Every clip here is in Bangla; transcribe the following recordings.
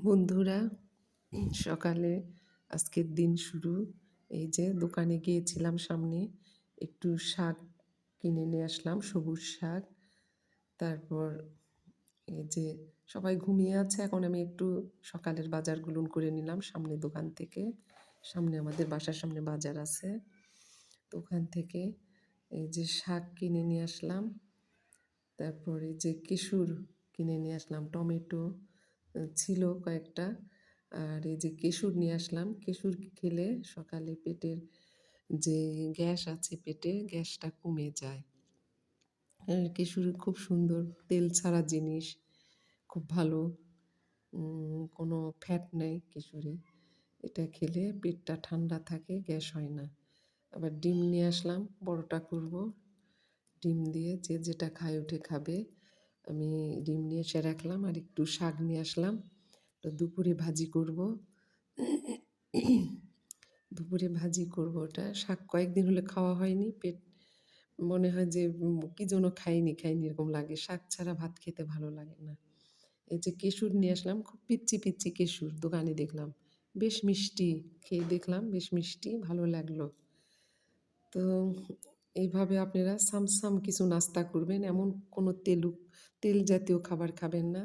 বন্ধুরা, সকালে আজকের দিন শুরু। এই যে দোকানে গিয়েছিলাম সামনে, একটু শাক কিনে নিয়ে আসলাম, সবুজ শাক। তারপর এই যে সবাই ঘুমিয়ে আছে, এখন আমি একটু সকালের বাজারগুলো করে নিলাম সামনে দোকান থেকে। সামনে আমাদের বাসার সামনে বাজার আছে, তো ওখান থেকে এই যে শাক কিনে নিয়ে আসলাম। তারপর এই যে কেশর কিনে নিয়ে আসলাম, টমেটো ছিল কয়েকটা। আর এই যে কেশর নিয়ে আসলাম, কেশর খেলে সকালে পেটের যে গ্যাস আছে, পেটে গ্যাসটা কমে যায়। কেশর খুব সুন্দর, তেল ছাড়া জিনিস, খুব ভালো। কোনো ফ্যাট নেই কেশরে। এটা খেলে পেটটা ঠান্ডা থাকে, গ্যাস হয় না। আবার ডিম নিয়ে আসলাম, পরোটা করব। ডিম দিয়ে যে যেটা খায় উঠে খাবে। আমি ডিম নিয়ে এসে রাখলাম, আর একটু শাক নিয়ে আসলাম। তো দুপুরে ভাজি করব। দুপুরে ভাজি করব ওটা। শাক কয়েকদিন হলে খাওয়া হয়নি, পেট মনে হয় যে কি যেন খাইনি খাইনি এরকম লাগে। শাক ছাড়া ভাত খেতে ভালো লাগে না। এই যে কেশর নিয়ে আসলাম, খুব পিচ্ছি পিচ্ছি কেশর দোকানে দেখলাম, বেশ মিষ্টি। খেয়ে দেখলাম বেশ মিষ্টি, ভালো লাগলো। তো এইভাবে আপনারা সাম কিছু নাস্তা করবেন, এমন কোনো তেল জাতীয় খাবার খাবেন না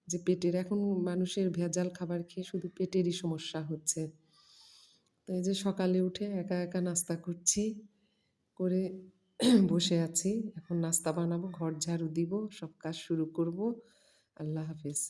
যে পেটের, এখন মানুষের ভেজাল খাবার খেয়ে শুধু পেটেরই সমস্যা হচ্ছে। তো এই যে সকালে উঠে একা একা নাস্তা করছি, করে বসে আছি। এখন নাস্তা বানাবো, ঘর ঝাড়ু দিব, সব কাজ শুরু করব। আল্লাহ হাফিজ।